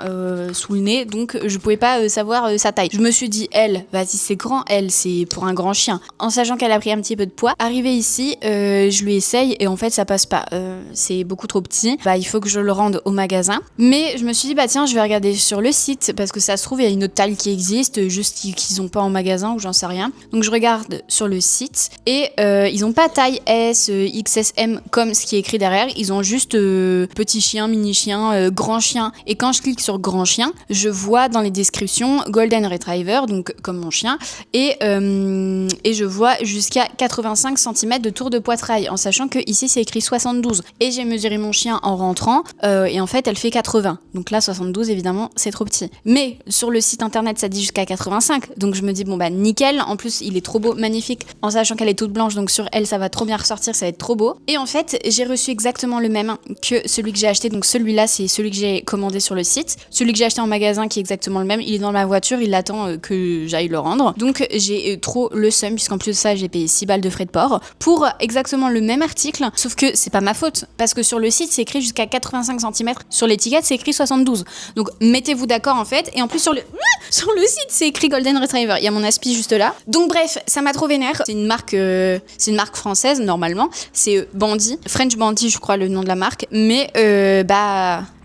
[SPEAKER 2] sous le nez, donc je pouvais pas savoir sa taille. Je me suis dit, elle, vas-y, c'est grand, elle, c'est pour un grand chien. En sachant qu'elle a pris un petit peu de poids, arrivée ici, je lui essaye et en fait ça passe pas. C'est beaucoup trop petit. Il faut que je le rende au magasin. Mais je me suis dit, tiens, je vais regarder sur le site parce que ça se trouve, il y a une autre taille qui existe, juste qu'ils ont pas en magasin ou j'en sais rien. Donc je regarde sur le site et ils ont pas taille S, XSM comme ce qui est écrit derrière. Ils ont juste petit chien, mini chien, grand chien. Et quand je clique sur grand chien, je vois dans les descriptions Golden Retriever, donc comme mon chien, et je vois jusqu'à 85 cm de tour de poitrail, en sachant que ici c'est écrit 72. Et j'ai mesuré mon chien en rentrant, et en fait elle fait 80. Donc là 72 évidemment c'est trop petit. Mais sur le site internet ça dit jusqu'à 85. Donc je me dis nickel. En plus il est trop beau, magnifique, en sachant qu'elle est toute blanche, donc sur elle ça va trop bien ressortir, ça va être trop beau. Et en fait j'ai reçu exactement le même que celui que j'ai acheté, donc celui-là, c'est celui que j'ai commandé sur le site. Celui que j'ai acheté en magasin, qui est exactement le même, il est dans ma voiture, il attend que j'aille le rendre. Donc j'ai trop le seum, puisqu'en plus de ça, j'ai payé 6 balles de frais de port pour exactement le même article, sauf que c'est pas ma faute, parce que sur le site, c'est écrit jusqu'à 85 cm, sur l'étiquette, c'est écrit 72. Donc mettez-vous d'accord en fait, et en plus sur le site, c'est écrit Golden Retriever, il y a mon aspi juste là. Donc bref, ça m'a trop vénère. C'est une marque française normalement, c'est Bandy, French Bandy je crois le nom de la marque, mais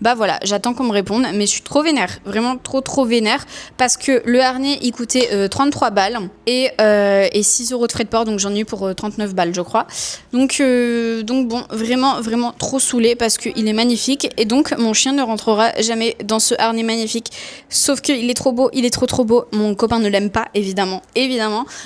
[SPEAKER 2] bah voilà, j'attends qu'on me réponde, mais je suis trop vénère, vraiment trop vénère, parce que le harnais il coûtait 33 balles et 6 euros de frais de port, donc j'en ai eu pour 39 balles je crois. Donc bon, vraiment trop saoulée parce qu'il est magnifique, et donc mon chien ne rentrera jamais dans ce harnais magnifique, sauf qu'il est trop beau, il est trop beau. Mon copain ne l'aime pas évidemment,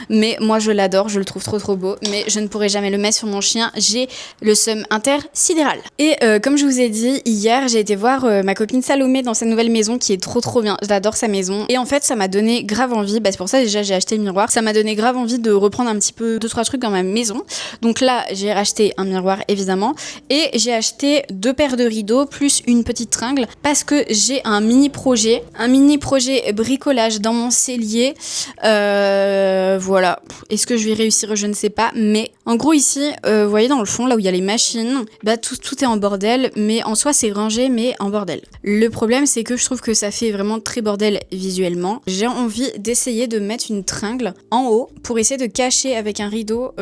[SPEAKER 2] mais moi je l'adore, je le trouve trop beau, mais je ne pourrai jamais le mettre sur mon chien, j'ai le seum intersidéral. Et comme je vous ai dit, hier j'ai été voir ma copine Salomé dans sa nouvelle maison qui est trop bien, j'adore sa maison, et en fait ça m'a donné grave envie, c'est pour ça déjà j'ai acheté le miroir, ça m'a donné grave envie de reprendre un petit peu 2-3 trucs dans ma maison. Donc là j'ai racheté un miroir évidemment, et j'ai acheté 2 paires de rideaux plus une petite tringle, parce que j'ai un mini projet bricolage dans mon cellier. Voilà, est-ce que je vais réussir, je ne sais pas, mais en gros ici vous voyez dans le fond là où il y a les machines, tout est en bordel, mais en soi c'est rangé mais en bordel. Le problème c'est que je trouve que ça fait vraiment très bordel visuellement. J'ai envie d'essayer de mettre une tringle en haut pour essayer de cacher avec un rideau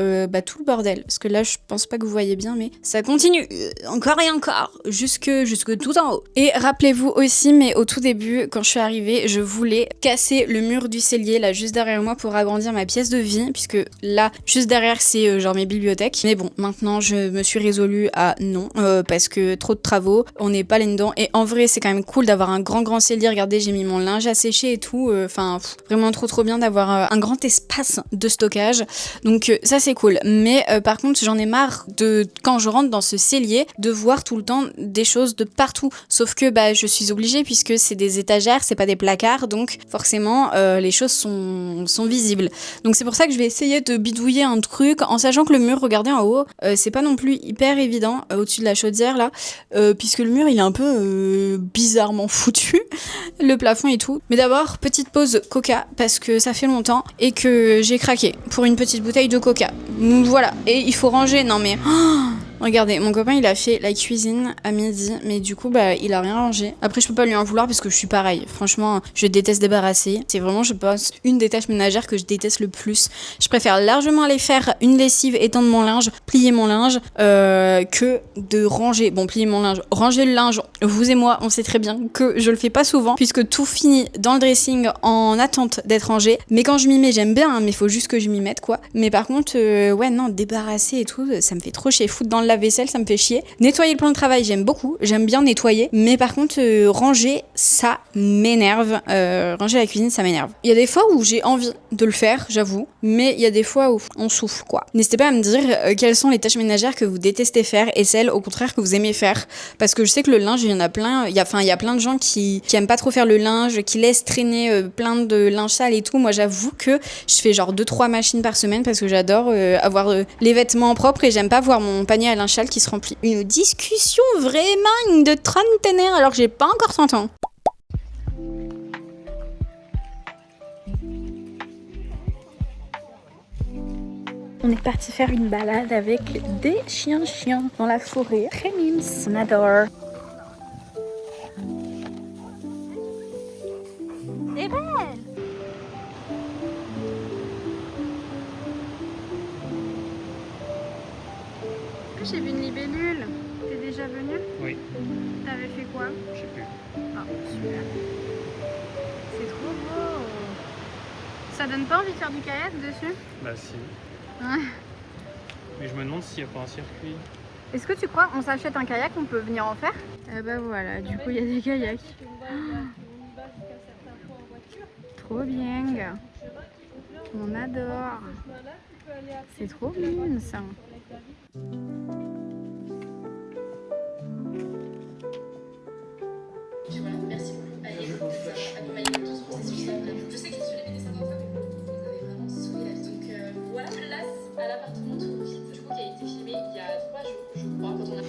[SPEAKER 2] tout le bordel, parce que là je pense pas que vous voyez bien, mais ça continue encore et encore jusque tout en haut. Et rappelez-vous aussi, mais au tout début quand je suis arrivée, je voulais casser le mur du cellier là juste derrière moi pour agrandir ma pièce de vie, puisque là juste derrière c'est genre mes bibliothèques, mais bon maintenant je me suis résolue à non, parce que trop de travaux, on n'est pas là-dedans, et en vrai c'est quand même cool d'avoir un grand cellier. Regardez, j'ai mis mon linge à sécher et tout, vraiment trop bien d'avoir un grand espace de stockage, donc ça c'est cool. Mais par contre j'en ai marre de, quand je rentre dans ce cellier, de voir tout le temps des choses de partout, sauf que je suis obligée puisque c'est des étagères, c'est pas des placards, donc forcément les choses sont visibles. Donc c'est pour ça que je vais essayer de bidouiller un truc, en sachant que le mur, regardez en haut, c'est pas non plus hyper évident au-dessus de la chaudière là, puisque le mur il est un peu bizarrement foutu, le plafond et tout. Mais d'abord, petite pause coca, parce que ça fait longtemps et que j'ai craqué pour une petite bouteille de coca. Voilà, et il faut ranger, non mais... Regardez, mon copain il a fait la cuisine à midi, mais du coup il a rien rangé. Après je peux pas lui en vouloir parce que je suis pareil. Franchement, je déteste débarrasser. C'est vraiment, je pense, une des tâches ménagères que je déteste le plus. Je préfère largement aller faire une lessive, étendre mon linge, plier mon linge, que de ranger. Bon, plier mon linge, ranger le linge, vous et moi, on sait très bien que je le fais pas souvent, puisque tout finit dans le dressing en attente d'être rangé. Mais quand je m'y mets, j'aime bien, hein, mais faut juste que je m'y mette quoi. Mais par contre, débarrasser et tout, ça me fait trop chier. Foutre dans la vaisselle, ça me fait chier. Nettoyer le plan de travail, j'aime beaucoup, j'aime bien nettoyer, mais par contre ranger, ça m'énerve. Ranger la cuisine, ça m'énerve. Il y a des fois où j'ai envie de le faire, j'avoue, mais il y a des fois où on souffle quoi. N'hésitez pas à me dire quelles sont les tâches ménagères que vous détestez faire et celles au contraire que vous aimez faire, parce que je sais que le linge, il y en a plein, il y a plein de gens qui aiment pas trop faire le linge, qui laissent traîner plein de linge sale et tout. Moi j'avoue que je fais genre 2-3 machines par semaine parce que j'adore avoir les vêtements propres, et j'aime pas voir mon panier à linge sale qui se remplit. Une discussion vraiment de trentenaire alors que j'ai pas encore 100 ans.
[SPEAKER 3] On est parti faire une balade avec des chiens dans la forêt. Très mimes, on adore. C'est belle. J'ai vu une libellule. T'es déjà venue?
[SPEAKER 7] Oui.
[SPEAKER 3] T'avais fait quoi?
[SPEAKER 7] Je sais plus.
[SPEAKER 3] Ah, super. C'est trop beau. Ça donne pas envie de faire du kayak dessus?
[SPEAKER 7] Bah si.
[SPEAKER 3] Ouais.
[SPEAKER 7] Mais je me demande s'il n'y a pas un circuit.
[SPEAKER 3] Est-ce que tu crois on s'achète un kayak, on peut venir en faire? Eh bah voilà, du coup il y a des kayaks. Trop bien. On adore. C'est trop bien ça.
[SPEAKER 8] Merci beaucoup. Allez, accompagnez tous pour ces sujets. Je sais que je l'ai mis des 50 fois, mais vous avez vraiment sauvé la vie. Donc voilà, place à l'appartement tout vide, du coup qui a été filmé il y a 3 jours, je crois, quand on a...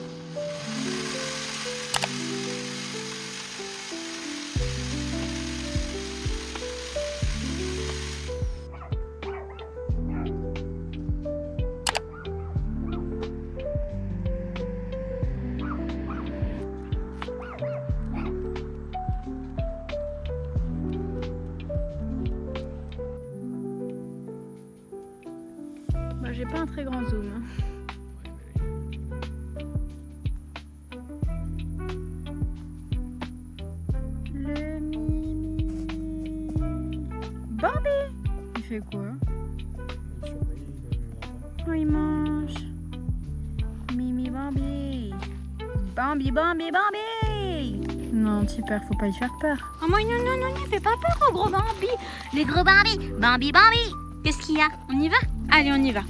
[SPEAKER 3] j'ai pas un très grand zoom. Le Mimi. Bambi! Il fait quoi? Oh, il mange. Mimi Bambi. Bambi, Bambi, Bambi! Non, petit père, faut pas lui faire peur.
[SPEAKER 9] Oh moi non, non, non, ne fais pas peur au gros Bambi. Les gros Bambi. Bambi, Bambi. Qu'est-ce qu'il y a? On y va? Allez, on y va.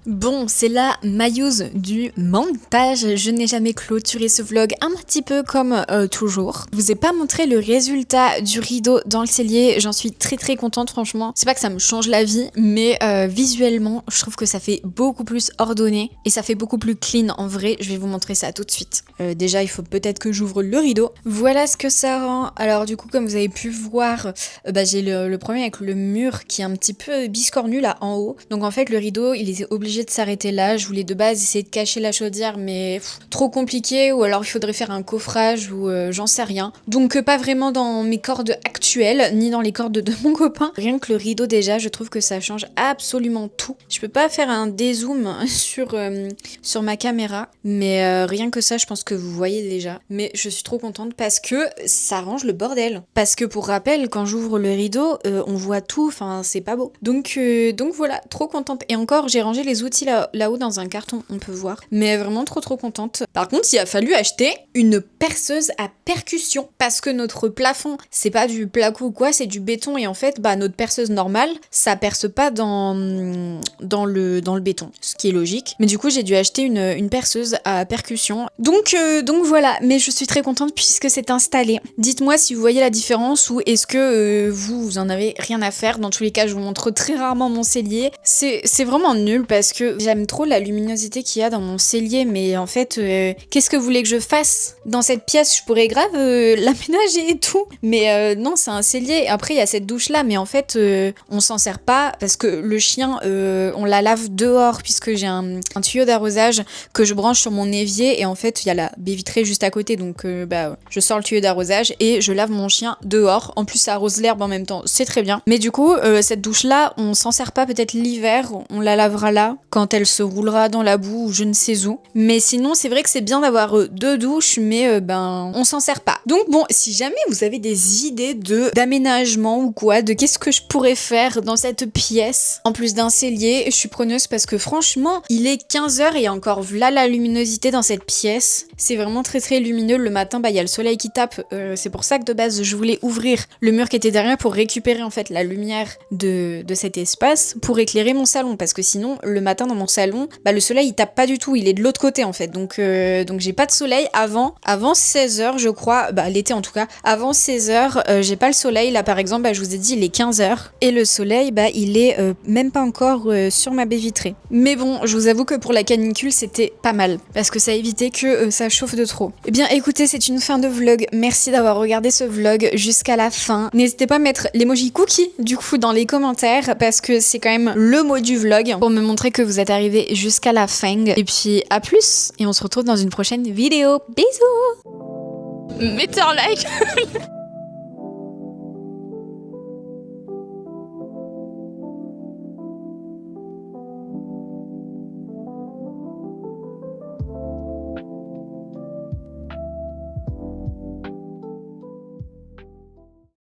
[SPEAKER 1] Bon, c'est la mailleuse du montage. Je n'ai jamais clôturé ce vlog un petit peu comme toujours. Je vous ai pas montré le résultat du rideau dans le cellier. J'en suis très très contente franchement. C'est pas que ça me change la vie, mais visuellement, je trouve que ça fait beaucoup plus ordonné et ça fait beaucoup plus clean en vrai. Je vais vous montrer ça tout de suite. Déjà, il faut peut-être que j'ouvre le rideau. Voilà ce que ça rend. Alors du coup, comme vous avez pu voir, j'ai le problème avec le mur qui est un petit peu biscornu là en haut. Donc en fait, le rideau, il était obligé de s'arrêter là. Je voulais de base essayer de cacher la chaudière, mais trop compliqué, ou alors il faudrait faire un coffrage ou j'en sais rien. Donc pas vraiment dans mes cordes actuelles, ni dans les cordes de mon copain. Rien que le rideau déjà, je trouve que ça change absolument tout. Je peux pas faire un dézoom sur ma caméra, mais rien que ça, je pense que vous voyez déjà. Mais je suis trop contente parce que ça range le bordel. Parce que pour rappel, quand j'ouvre le rideau, on voit tout, enfin c'est pas beau. Donc voilà, trop contente. Et encore, j'ai rangé les outils là-haut dans un carton, on peut voir. Mais vraiment trop contente. Par contre, il a fallu acheter une perceuse à percussion parce que notre plafond, c'est pas du placo ou quoi, c'est du béton et en fait, notre perceuse normale, ça perce pas dans le béton, ce qui est logique. Mais du coup, j'ai dû acheter une perceuse à percussion. Donc voilà, mais je suis très contente puisque c'est installé. Dites-moi si vous voyez la différence ou est-ce que vous en avez rien à faire. Dans tous les cas, je vous montre très rarement mon cellier. C'est vraiment nul parce que j'aime trop la luminosité qu'il y a dans mon cellier, mais en fait, qu'est-ce que vous voulez que je fasse dans cette pièce? Je pourrais grave l'aménager et tout, mais non, c'est un cellier. Après, il y a cette douche là, mais en fait, on s'en sert pas parce que le chien, on la lave dehors puisque j'ai un tuyau d'arrosage que je branche sur mon évier et en fait, il y a la baie vitrée juste à côté, donc je sors le tuyau d'arrosage et je lave mon chien dehors. En plus, ça arrose l'herbe en même temps, c'est très bien. Mais du coup, cette douche là, on s'en sert pas peut-être l'hiver, on la lavera là quand elle se roulera dans la boue ou je ne sais où. Mais sinon, c'est vrai que c'est bien d'avoir deux douches, mais on s'en sert pas. Donc bon, si jamais vous avez des idées d'aménagement ou quoi, de qu'est-ce que je pourrais faire dans cette pièce, en plus d'un cellier, je suis preneuse parce que franchement, il est 15h et encore voilà la luminosité dans cette pièce. C'est vraiment très lumineux. Le matin, il y a le soleil qui tape. C'est pour ça que de base, je voulais ouvrir le mur qui était derrière pour récupérer en fait la lumière de cet espace pour éclairer mon salon. Parce que sinon, le matin dans mon salon, le soleil il tape pas du tout. Il est de l'autre côté en fait. Donc j'ai pas de soleil avant 16h, je crois. L'été en tout cas. Avant 16h, j'ai pas le soleil. Là par exemple, je vous ai dit, il est 15h. Et le soleil, il est même pas encore sur ma baie vitrée. Mais bon, je vous avoue que pour la canicule, c'était pas mal. Parce que ça évitait que ça chauffe de trop. Eh bien écoutez, c'est une fin de vlog. Merci d'avoir regardé ce vlog jusqu'à la fin. N'hésitez pas à mettre l'emoji cookie du coup dans les commentaires parce que c'est quand même le mot du vlog pour me montrer que vous êtes arrivés jusqu'à la fin. Et puis à plus et on se retrouve dans une prochaine vidéo. Bisous.
[SPEAKER 5] Mettez un like.